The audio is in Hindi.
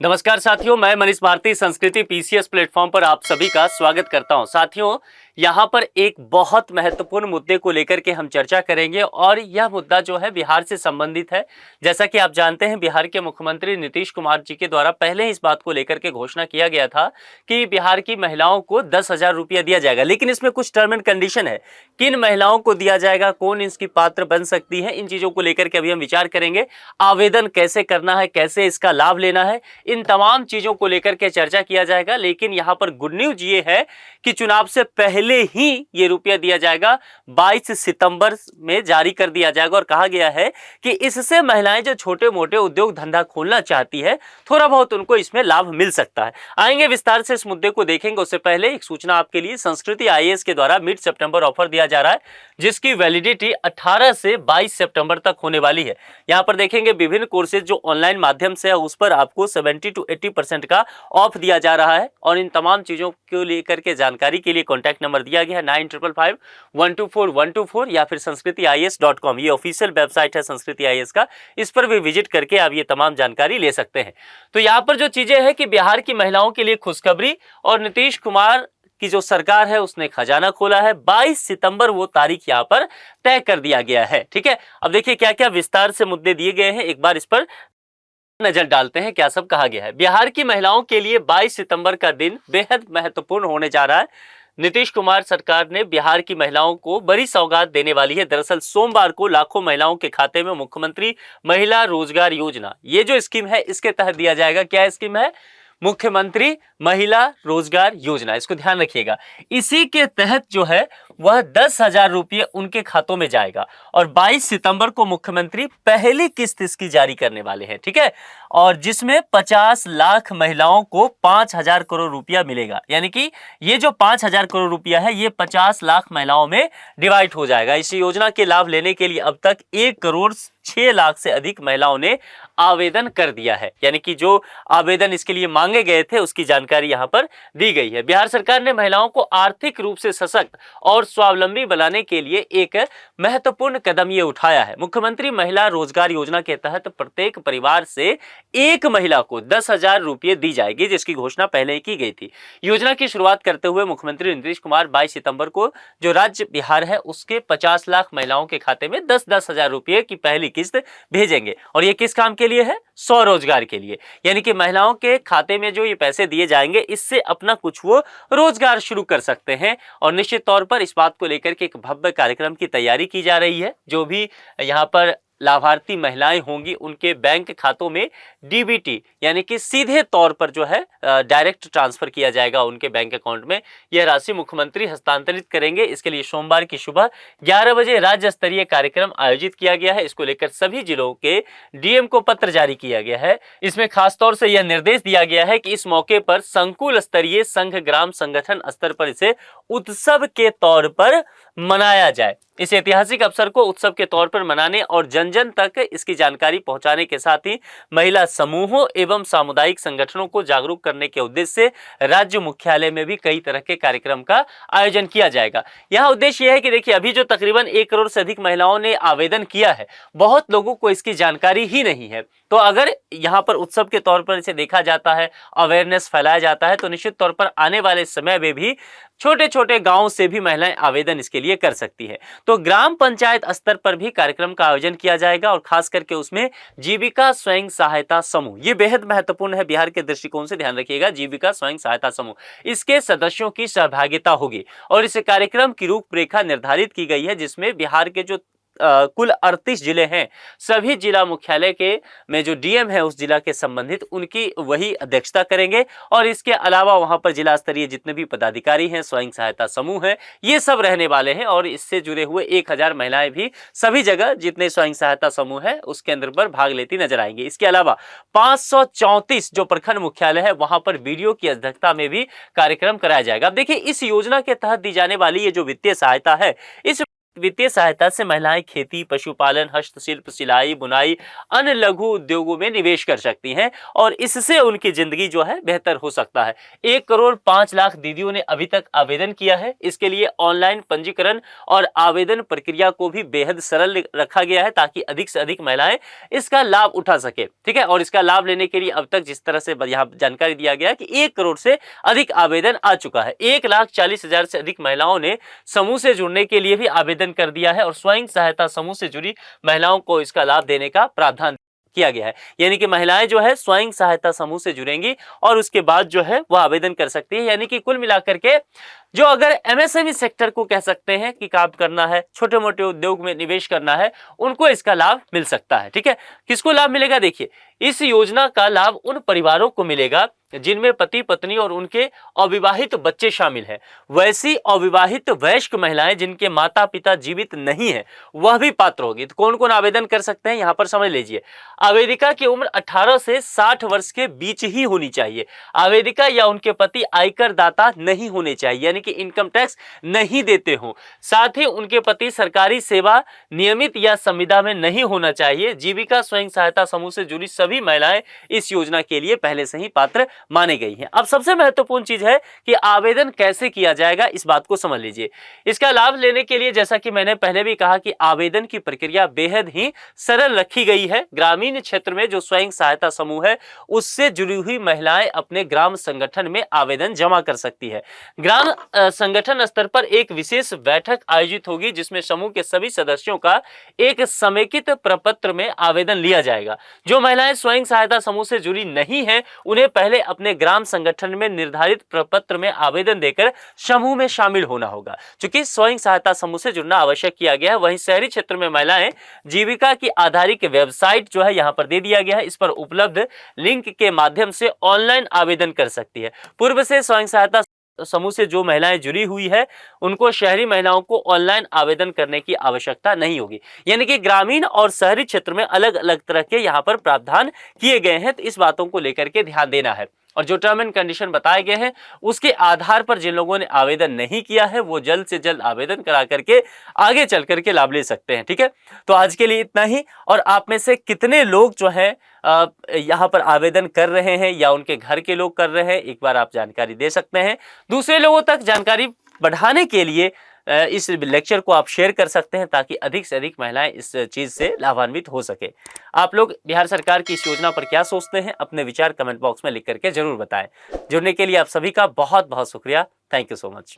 नमस्कार साथियों, मैं मनीष भारती संस्कृति पीसीएस प्लेटफॉर्म पर आप सभी का स्वागत करता हूं। साथियों, यहां पर एक बहुत महत्वपूर्ण मुद्दे को लेकर के हम चर्चा करेंगे और यह मुद्दा जो है बिहार से संबंधित है। जैसा कि आप जानते हैं, बिहार के मुख्यमंत्री नीतीश कुमार जी के द्वारा पहले ही इस बात को लेकर के घोषणा किया गया था कि बिहार की महिलाओं को 10,000 रुपया दिया जाएगा, लेकिन इसमें कुछ टर्म एंड कंडीशन है। किन महिलाओं को दिया जाएगा, कौन इसकी पात्र बन सकती है, इन चीजों को लेकर के अभी हम विचार करेंगे। आवेदन कैसे करना है, कैसे इसका लाभ लेना है, इन तमाम चीजों को लेकर के चर्चा किया जाएगा। लेकिन यहां पर गुड न्यूज ये है कि चुनाव से पहले ही ये रुपया दिया जाएगा, 22 सितंबर में जारी कर दिया जाएगा। और कहा गया है कि इससे महिलाएं जो छोटे मोटे उद्योग धंधा खोलना चाहती है, थोड़ा बहुत उनको इसमें लाभ मिल सकता है। आएंगे विस्तार से इस मुद्दे को देखेंगे। उससे पहले एक सूचना आपके लिए, संस्कृति आईएएस के द्वारा मिड सितंबर ऑफर दिया जा रहा है, जिसकी वैलिडिटी 18 से 22 सितंबर तक होने वाली है। यहां पर देखेंगे विभिन्न कोर्सेज जो ऑनलाइन माध्यम से है, उस पर आपको 70 से 80% का ऑफ दिया जा रहा है। और इन तमाम चीजों को लेकर के जानकारी के लिए कॉन्टैक्ट नंबर दिया गया है 9555-124-124 या फिर sanskritIAS.com। ये ऑफिशियल वेबसाइट है संस्कृति आईएएस का, इस पर भी विजिट करके आप ये तमाम जानकारी ले सकते हैं। तो यहाँ पर जो चीजें हैं कि बिहार की महिलाओं के लिए खुशखबरी, और नीतीश कुमार की जो सरकार है उसने खजाना खोला है। 22 सितंबर वो तारीख यहाँ पर तय कर दिया गया है। ठीक है, अब देखिए क्या क्या विस्तार से मुद्दे दिए गए हैं, एक बार इस पर नजर डालते हैं क्या सब कहा गया है। बिहार की महिलाओं के लिए 22 सितंबर का दिन बेहद महत्वपूर्ण होने जा रहा है। नीतीश कुमार सरकार ने बिहार की महिलाओं को बड़ी सौगात देने वाली है। दरअसल सोमवार को लाखों महिलाओं के खाते में मुख्यमंत्री महिला रोजगार योजना, ये जो स्कीम है, इसके तहत दिया जाएगा। क्या स्कीम है? मुख्यमंत्री महिला रोजगार योजना, इसको ध्यान रखिएगा। इसी के तहत जो है वह 10,000 रुपये उनके खातों में जाएगा और 22 सितंबर को मुख्यमंत्री पहली किस्त इसकी जारी करने वाले हैं। ठीक है, और जिसमें 50 लाख महिलाओं को 5,000 करोड़ रुपया मिलेगा। यानी कि ये जो 5,000 करोड़ रुपया है, ये 50 लाख महिलाओं में डिवाइड हो जाएगा। इस योजना के लाभ लेने के लिए अब तक 1 करोड़ 6 लाख से अधिक महिलाओं ने आवेदन कर दिया है। यानी कि जो आवेदन इसके लिए मांगे गए थे, उसकी जानकारी यहां पर दी गई है। बिहार सरकार ने महिलाओं को आर्थिक रूप से सशक्त और स्वावलंबी बनाने के लिए एक महत्वपूर्ण कदम ये उठाया है। मुख्यमंत्री महिला रोजगार योजना के तहत प्रत्येक परिवार से एक महिला को 10,000 रुपये दी जाएगी, जिसकी घोषणा पहले ही की गई थी। योजना की शुरुआत करते हुए मुख्यमंत्री नीतीश कुमार 22 सितंबर को जो राज्य बिहार है उसके 50 लाख महिलाओं के खाते में 10-10 हजार रुपये की पहली किस्त भेजेंगे। और ये किस काम के लिए है? स्वरोजगार के लिए। यानी कि महिलाओं के खाते में जो ये पैसे दिए जाएंगे, इससे अपना कुछ वो रोजगार शुरू कर सकते हैं। और निश्चित तौर पर इस बात को लेकर के एक भव्य कार्यक्रम की तैयारी की जा रही है। जो भी यहाँ पर लाभार्थी महिलाएं होंगी, उनके बैंक खातों में डीबीटी यानी कि सीधे तौर पर जो है डायरेक्ट ट्रांसफर किया जाएगा उनके बैंक अकाउंट में। यह राशि मुख्यमंत्री हस्तांतरित करेंगे। इसके लिए सोमवार की सुबह 11 बजे राज्य स्तरीय कार्यक्रम आयोजित किया गया है। इसको लेकर सभी जिलों के डीएम को पत्र जारी किया गया है। इसमें खासतौर से यह निर्देश दिया गया है कि इस मौके पर संकुल स्तरीय संघ ग्राम संगठन स्तर पर इसे उत्सव के तौर पर मनाया जाए। इस ऐतिहासिक अवसर को उत्सव के तौर पर मनाने और जन जन तक इसकी जानकारी पहुंचाने के साथ ही महिला समूहों एवं सामुदायिक संगठनों को जागरूक करने के उद्देश्य से राज्य मुख्यालय में भी कई तरह के कार्यक्रम का आयोजन किया जाएगा। यहाँ उद्देश्य यह है कि देखिए, अभी जो तकरीबन 1 करोड़ से अधिक महिलाओं ने आवेदन किया है, बहुत लोगों को इसकी जानकारी ही नहीं है। तो अगर यहाँ पर उत्सव के तौर पर इसे देखा जाता है, अवेयरनेस फैलाया जाता है, तो निश्चित तौर पर आने वाले समय में भी छोटे छोटे गांवों से भी महिलाएं आवेदन इसके लिए कर सकती है। तो ग्राम पंचायत स्तर पर भी कार्यक्रम का आयोजन किया जाएगा और खास करके उसमें जीविका स्वयं सहायता समूह, ये बेहद महत्वपूर्ण है बिहार के दृष्टिकोण से, ध्यान रखिएगा। जीविका स्वयं सहायता समूह, इसके सदस्यों की सहभागिता होगी और इस कार्यक्रम की रूपरेखा निर्धारित की गई है, जिसमें बिहार के जो कुल 38 जिले हैं, सभी जिला मुख्यालय के में जो डीएम है उस जिला के संबंधित, उनकी वही अध्यक्षता करेंगे। और इसके अलावा वहां पर जिला स्तरीय जितने भी पदाधिकारी हैं, स्वयं सहायता समूह हैं, ये सब रहने वाले हैं। और इससे जुड़े हुए 1000 महिलाएं भी सभी जगह जितने स्वयं सहायता समूह है उस केंद्र पर भाग लेती नजर आएंगी। इसके अलावा 534 जो प्रखंड मुख्यालय है, वहां पर वीडियो की अध्यक्षता में भी कार्यक्रम कराया जाएगा। अब देखिए, इस योजना के तहत दी जाने वाली ये जो वित्तीय सहायता है, इस वित्तीय सहायता से महिलाएं खेती, पशुपालन, हस्तशिल्प, सिलाई, बुनाई, अन्य लघु उद्योगों में निवेश कर सकती हैं और इससे उनकी जिंदगी जो है बेहतर हो सकता है। 1,05,00,000 दीदियों ने अभी तक आवेदन किया है। इसके लिए ऑनलाइन पंजीकरण और आवेदन प्रक्रिया को भी बेहद सरल रखा गया है ताकि अधिक से अधिक महिलाएं इसका लाभ उठा सके। ठीक है, और इसका लाभ लेने के लिए अब तक जिस तरह से यहाँ जानकारी दिया गया कि 1 करोड़ से अधिक आवेदन आ चुका है। 1,40,000 से अधिक महिलाओं ने समूह से जुड़ने के लिए भी आवेदन कर दिया है और स्वयं सहायता समूह से जुड़ी महिलाओं को इसका लाभ देने का प्रावधान किया गया है। यानी कि महिलाएं जो है स्वयं सहायता समूह से जुड़ेंगी और उसके बाद जो है वो आवेदन कर सकती है। यानी कि कुल मिलाकर के जो अगर एमएसएमई सेक्टर को कह सकते हैं कि काम करना है, छोटे मोटे उद्योग में निवेश करना है, उनको इसका लाभ मिल सकता है। ठीक है, किसको लाभ मिलेगा? देखिए, इस योजना का लाभ उन परिवारों को मिलेगा जिनमें पति पत्नी और उनके अविवाहित बच्चे शामिल हैं। वैसी अविवाहित वयस्क महिलाएं जिनके माता पिता जीवित नहीं है वह भी पात्र होगी। तो कौन कौन आवेदन कर सकते हैं यहाँ पर समझ लीजिए। आवेदिका की उम्र 18 से 60 वर्ष के बीच ही होनी चाहिए। आवेदिका या उनके पति आयकर दाता नहीं होने चाहिए, यानी कि इनकम टैक्स नहीं देते हो। साथ ही उनके पति सरकारी सेवा नियमित या संविदा में नहीं होना चाहिए। जीविका स्वयं सहायता समूह से जुड़ी सभी महिलाएं इस योजना के लिए पहले से ही पात्र मानी गई हैं। अब सबसे महत्वपूर्ण चीज है कि आवेदन कैसे किया जाएगा, इस बात को समझ लीजिए। इसका लाभ लेने के लिए जैसा कि मैंने पहले भी कहा कि आवेदन की प्रक्रिया बेहद ही सरल रखी गई है। ग्रामीण क्षेत्र में जो स्वयं सहायता समूह है उससे जुड़ी हुई महिलाएं अपने ग्राम संगठन में आवेदन जमा कर सकती है। ग्राम संगठन स्तर पर एक विशेष बैठक आयोजित होगी जिसमें समूह के सभी सदस्यों का एक समेकित प्रपत्र में आवेदन लिया जाएगा। जो महिलाएं स्वयं सहायता समूह से जुड़ी नहीं है उन्हें पहले अपने ग्राम संगठन में निर्धारित प्रपत्र में आवेदन देकर समूह में शामिल होना होगा। चूंकि स्वयं सहायता समूह से जुड़ना आवश्यक किया गया है। वहीं शहरी क्षेत्र में महिलाएं जीविका की आधारित वेबसाइट जो है यहाँ पर दे दिया गया है, इस पर उपलब्ध लिंक के माध्यम से ऑनलाइन आवेदन कर सकती है। पूर्व से स्वयं सहायता समूह से जो महिलाएं जुड़ी हुई है उनको शहरी महिलाओं को ऑनलाइन आवेदन करने की आवश्यकता नहीं होगी। यानी कि ग्रामीण और शहरी क्षेत्र में अलग अलग तरह के यहाँ पर प्रावधान किए गए हैं। तो इस बातों को लेकर के ध्यान देना है और जो टर्म एंड कंडीशन बताए गए हैं उसके आधार पर जिन लोगों ने आवेदन नहीं किया है वो जल्द से जल्द आवेदन करा करके आगे चल करके लाभ ले सकते हैं। ठीक है, तो आज के लिए इतना ही। और आप में से कितने लोग जो हैं यहाँ पर आवेदन कर रहे हैं या उनके घर के लोग कर रहे हैं, एक बार आप जानकारी दे सकते हैं। दूसरे लोगों तक जानकारी बढ़ाने के लिए इस लेक्चर को आप शेयर कर सकते हैं ताकि अधिक से अधिक महिलाएं इस चीज से लाभान्वित हो सके। आप लोग बिहार सरकार की इस योजना पर क्या सोचते हैं, अपने विचार कमेंट बॉक्स में लिख करके जरूर बताएं। जुड़ने के लिए आप सभी का बहुत बहुत शुक्रिया। Thank you so much.